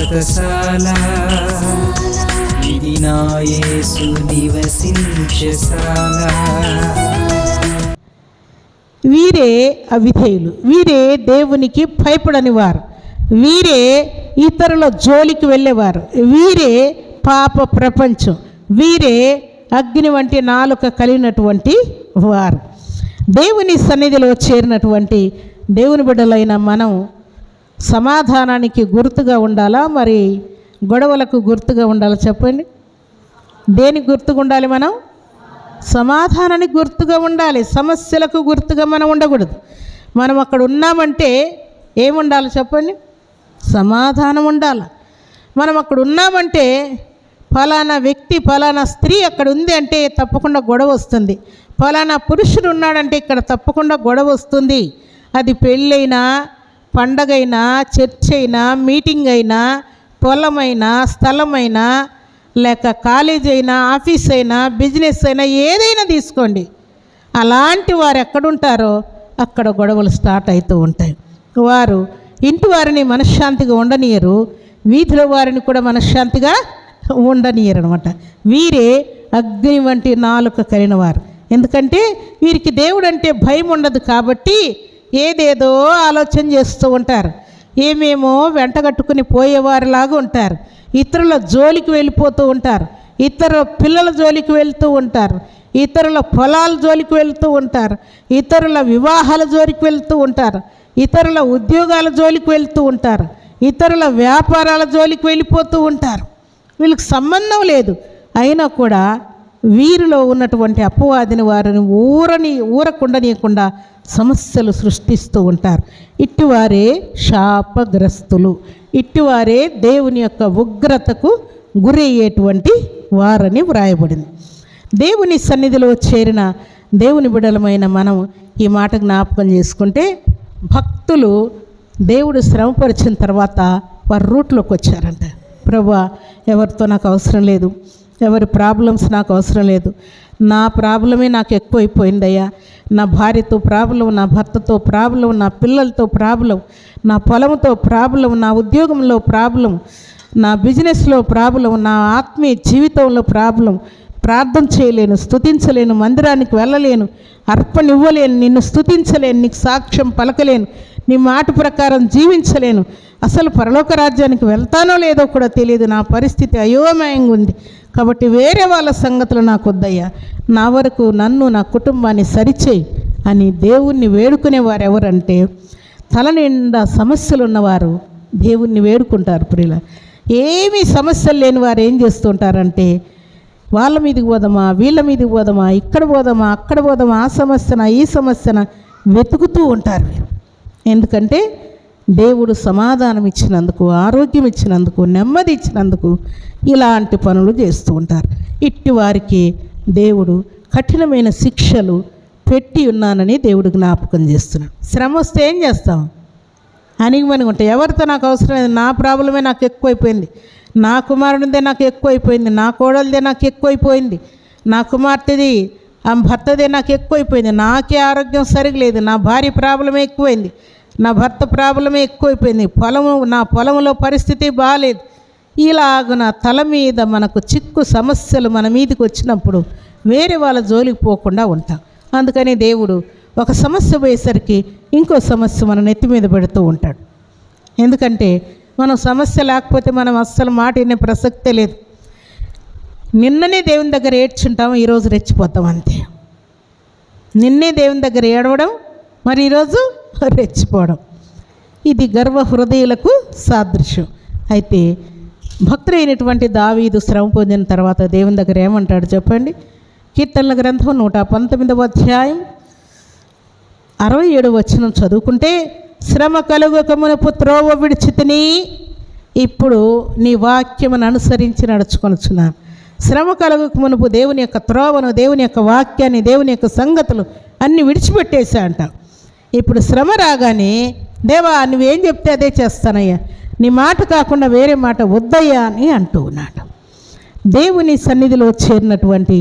వ్రతశాల ఇది నా యేసు నివసించశాల. వీరే అవిధేయులు, వీరే దేవునికి భయపడని వారు, వీరే ఇతరుల జోలికి వెళ్ళేవారు, వీరే పాప ప్రపంచం, వీరే అగ్ని వంటి నాలుక కలిగినటువంటి వారు. దేవుని సన్నిధిలో చేరినటువంటి దేవుని బిడ్డలైన మనం సమాధానానికి గుర్తుగా ఉండాలా, మరి గొడవలకు గుర్తుగా ఉండాలా? చెప్పండి. దేనికి గుర్తుగా ఉండాలి? మనం సమాధానానికి గుర్తుగా ఉండాలి, సమస్యలకు గుర్తుగా మనం ఉండకూడదు. మనం అక్కడ ఉన్నామంటే ఏముండాలి చెప్పండి? సమాధానం ఉండాలి. మనం అక్కడ ఉన్నామంటే ఫలానా వ్యక్తి, ఫలానా స్త్రీ అక్కడ ఉంది అంటే తప్పకుండా గొడవ వస్తుంది. ఫలానా పురుషుడు ఉన్నాడంటే ఇక్కడ తప్పకుండా గొడవ వస్తుంది. అది పెళ్ళైనా, పండగైనా, చర్చ్ అయినా, మీటింగ్ అయినా, పొలమైనా, స్థలమైనా, లేక కాలేజ్ అయినా, ఆఫీస్ అయినా, బిజినెస్ అయినా, ఏదైనా తీసుకోండి. అలాంటి వారు ఎక్కడుంటారో అక్కడ గొడవలు స్టార్ట్ అవుతూ ఉంటాయి. వారు ఇంటి వారిని మనశ్శాంతిగా ఉండనీయరు, వీధిలో వారిని కూడా మనశ్శాంతిగా ఉండనీయరు అనమాట. వీరే అగ్ని వంటి నాలుక కలిగిన వారు. ఎందుకంటే వీరికి దేవుడు అంటే భయం ఉండదు కాబట్టి ఏదేదో ఆలోచన చేస్తూ ఉంటారు. ఏమేమో వెంటగట్టుకుని పోయేవారిలాగా ఉంటారు. ఇతరుల జోలికి వెళ్ళిపోతూ ఉంటారు, ఇతరుల పిల్లల జోలికి వెళ్తూ ఉంటారు, ఇతరుల పొలాల జోలికి వెళ్తూ ఉంటారు, ఇతరుల వివాహాల జోలికి వెళ్తూ ఉంటారు, ఇతరుల ఉద్యోగాల జోలికి వెళ్తూ ఉంటారు, ఇతరుల వ్యాపారాల జోలికి వెళ్ళిపోతూ ఉంటారు. వీళ్ళకి సంబంధం లేదు. అయినా కూడా వీరిలో ఉన్నటువంటి అపవాదిని వారిని ఊరకుండనీయకుండా సమస్యలు సృష్టిస్తూ ఉంటారు. ఇట్టివారే శాపగ్రస్తులు, ఇట్టివారే దేవుని యొక్క ఉగ్రతకు గురయ్యేటువంటి వారని వ్రాయబడింది. దేవుని సన్నిధిలో చేరిన దేవుని బిడలమైన మనం ఈ మాట జ్ఞాపకం చేసుకుంటే, భక్తులు దేవుడు శ్రమపరిచిన తర్వాత వారి రూట్లోకి వచ్చారంట. ప్రభువా, ఎవరితో నాకు అవసరం లేదు, ఎవరి ప్రాబ్లమ్స్ నాకు అవసరం లేదు, నా ప్రాబ్లమే నాకు ఎక్కువైపోయిందయ్యా. నా భార్యతో ప్రాబ్లం, నా భర్తతో ప్రాబ్లం, నా పిల్లలతో ప్రాబ్లం, నా పొలంతో ప్రాబ్లం, నా ఉద్యోగంలో ప్రాబ్లం, నా బిజినెస్లో ప్రాబ్లం, నా ఆత్మీయ జీవితంలో ప్రాబ్లం. ప్రార్థన చేయలేను, స్తుతించలేను, మందిరానికి వెళ్ళలేను, అర్పణ ఇవ్వలేను, నిన్ను స్తుతించలేను, నీకు సాక్ష్యం పలకలేను, నీ మాట ప్రకారం జీవించలేను, అసలు పరలోక రాజ్యానికి వెళ్తానో లేదో కూడా తెలియదు, నా పరిస్థితి అయోమయంగా ఉంది. కాబట్టి వేరే వాళ్ళ సంగతులు నాకు వద్దయ్యా, నా వరకు నన్ను, నా కుటుంబాన్ని సరిచేయి అని దేవుణ్ణి వేడుకునేవారు ఎవరంటే, తల నిండా సమస్యలు ఉన్నవారు దేవుణ్ణి వేడుకుంటారు. ప్రియుల, ఏమీ సమస్యలు లేని వారు ఏం చేస్తుంటారంటే, వాళ్ళ మీదకి పోదామా, వీళ్ళ మీదకి పోదామా, ఇక్కడ పోదామా, అక్కడ పోదామా, ఆ సమస్యన ఈ సమస్యన వెతుకుతూ ఉంటారు వీరు. ఎందుకంటే దేవుడు సమాధానం ఇచ్చినందుకు, ఆరోగ్యం ఇచ్చినందుకు, నెమ్మది ఇచ్చినందుకు ఇలాంటి పనులు చేస్తూ ఉంటారు. ఇట్టి వారికి దేవుడు కఠినమైన శిక్షలు పెట్టి ఉన్నానని దేవుడు జ్ఞాపకం చేస్తున్నాడు. శ్రమ వస్తే ఏం చేస్తాం? అణిగిమణిగి ఉంటాయి. ఎవరితో నాకు అవసరం లేదు, నా ప్రాబ్లమే నాకు ఎక్కువైపోయింది, నా కుమారుడిదే నాకు ఎక్కువైపోయింది, నా కోడలిదే నాకు ఎక్కువైపోయింది, నా కుమార్తెది ఆ భర్తదే నాకు ఎక్కువైపోయింది, నాకే ఆరోగ్యం సరిగలేదు, నా భార్య ప్రాబ్లమే ఎక్కువైంది, నా భర్త ప్రాబ్లమే ఎక్కువైపోయింది, నా పొలంలో పరిస్థితి బాగాలేదు. ఇలాగున తల మీద మనకు చిక్కు సమస్యలు మన మీదకి వచ్చినప్పుడు వేరే వాళ్ళ జోలికి పోకుండా ఉంటాం. అందుకని దేవుడు ఒక సమస్య పోయేసరికి ఇంకో సమస్య మన నెత్తి మీద పెడుతూ ఉంటాడు. ఎందుకంటే మనం సమస్య లేకపోతే మనం అస్సలు మాట వినే ప్రసక్తే లేదు. నిన్ననే దేవుని దగ్గర ఏడ్చుంటాం, ఈరోజు రెచ్చిపోతాం అంతే. నిన్నే దేవుని దగ్గర ఏడవడం, మరి ఈరోజు రెచ్చిపోవడం. ఇది గర్వ హృదయులకు సాదృశ్యం. అయితే భక్తుడైనటువంటి దావీదు శ్రమ పొందిన తర్వాత దేవుని దగ్గర ఏమంటాడు చెప్పండి? కీర్తనల గ్రంథం 119వ అధ్యాయం 67వ వచనం చదువుకుంటే, శ్రమ కలుగక మునుపు త్రోవ విడిచితిని, ఇప్పుడు నీ వాక్యమును అనుసరించి నడుచుకొనుచున్నాను. శ్రమ కలుగక మునుపు దేవుని యొక్క త్రోవను, దేవుని యొక్క వాక్యాన్ని, దేవుని యొక్క సంగతులు అన్నీ విడిచిపెట్టేశా అంట. ఇప్పుడు శ్రమ రాగానే, దేవా నువ్వేం చెప్తే అదే చేస్తానయ్యా, నీ మాట కాకుండా వేరే మాట వద్దయ్యా అని అంటూ ఉన్నాడు. దేవుని సన్నిధిలో చేరినటువంటి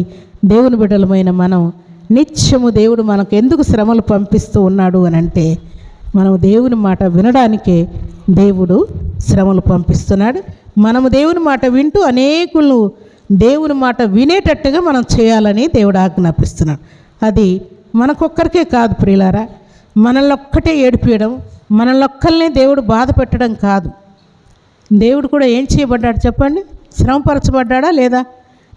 దేవుని బిడ్డలమైన మనం నిత్యము దేవుడు మనకు ఎందుకు శ్రమలు పంపిస్తూ ఉన్నాడు అని అంటే, మనం దేవుని మాట వినడానికే దేవుడు శ్రమలు పంపిస్తున్నాడు. మనము దేవుని మాట వింటూ అనేకులను దేవుని మాట వినేటట్టుగా మనం చేయాలని దేవుడు ఆజ్ఞాపిస్తున్నాడు. అది మనకొక్కరికే కాదు ప్రియులారా, మనల్ని ఒక్కటే ఏడిపించడం, మనల్ని ఒక్కరినే దేవుడు బాధ పెట్టడం కాదు. దేవుడు కూడా ఏం చేయబడ్డాడు చెప్పండి? శ్రమపరచబడ్డా లేదా?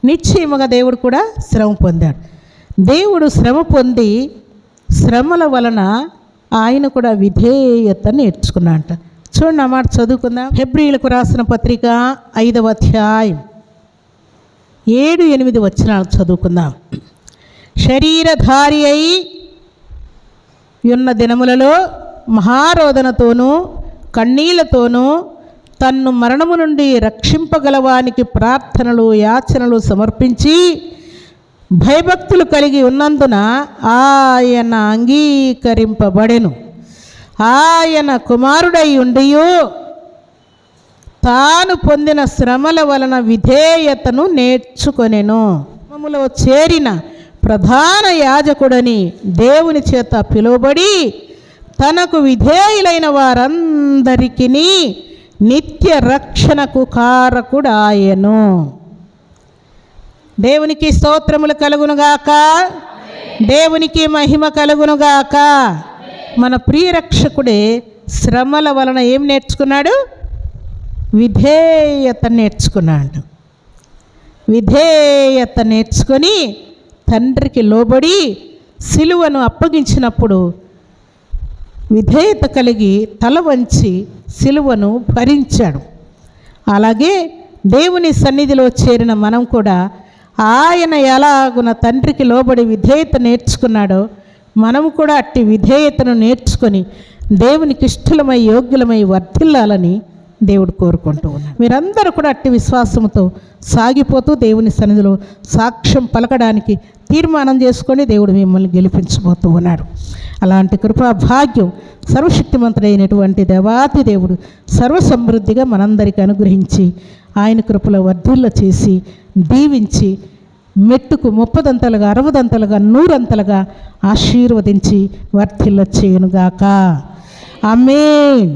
నిశ్చయముగా దేవుడు కూడా శ్రమ పొందాడు. దేవుడు శ్రమ పొంది శ్రమల వలన ఆయన కూడా విధేయత నేర్చుకున్నాడంట. చూడండి, ఆ మాట చదువుకుందాం. హెబ్రీయులకు రాసిన పత్రిక 5వ అధ్యాయం 7-8 వచనాలు చదువుకుందాం. శరీరధారి అయి ఉన్న దినములలో మహారోదనతోనూ కన్నీళ్లతోనూ తన్ను మరణము నుండి రక్షింపగలవానికి ప్రార్థనలు యాచనలు సమర్పించి భయభక్తులు కలిగి ఉన్నందున ఆయన అంగీకరింపబడెను. ఆయన కుమారుడై ఉండియు తాను పొందిన శ్రమల వలన విధేయతను నేర్చుకొనెను. శ్రమములో చేరిన ప్రధాన యాజకుడని దేవుని చేత పిలువబడి తనకు విధేయులైన వారందరికీ నిత్య రక్షణకు కారకుడాయెను. దేవునికి స్తోత్రములు కలుగునుగాక, దేవునికి మహిమ కలుగునుగాక. మన ప్రియరక్షకుడే శ్రమల వలన ఏం నేర్చుకున్నాడు? విధేయత నేర్చుకున్నాడు. విధేయత నేర్చుకొని తండ్రికి లోబడి సిలువను అప్పగించినప్పుడు విధేయత కలిగి తల వంచి సిలువను భరించాడు. అలాగే దేవుని సన్నిధిలో చేరిన మనం కూడా ఆయన ఎలాగున తండ్రికి లోబడి విధేయత నేర్చుకున్నాడో మనము కూడా అట్టి విధేయతను నేర్చుకొని దేవునికి ఇష్టలమై యోగ్యులమై వర్ధిల్లాలని దేవుడు కోరుకుంటూ ఉన్నాడు. మీరందరూ కూడా అట్టి విశ్వాసంతో సాగిపోతూ దేవుని సన్నిధిలో సాక్ష్యం పలకడానికి తీర్మానం చేసుకొని దేవుడు మిమ్మల్ని గెలిపించబోతూ ఉన్నాడు. అలాంటి కృపా భాగ్యం సర్వశక్తిమంతుడైనటువంటి దేవాతి దేవుడు సర్వసమృద్ధిగా మనందరికీ అనుగ్రహించి ఆయన కృపలో వర్ధిల్ల చేసి దీవించి మెట్టుకు 30 60 100 ఆశీర్వదించి వర్ధిల్ల చేయునుగాక. ఆమేన్.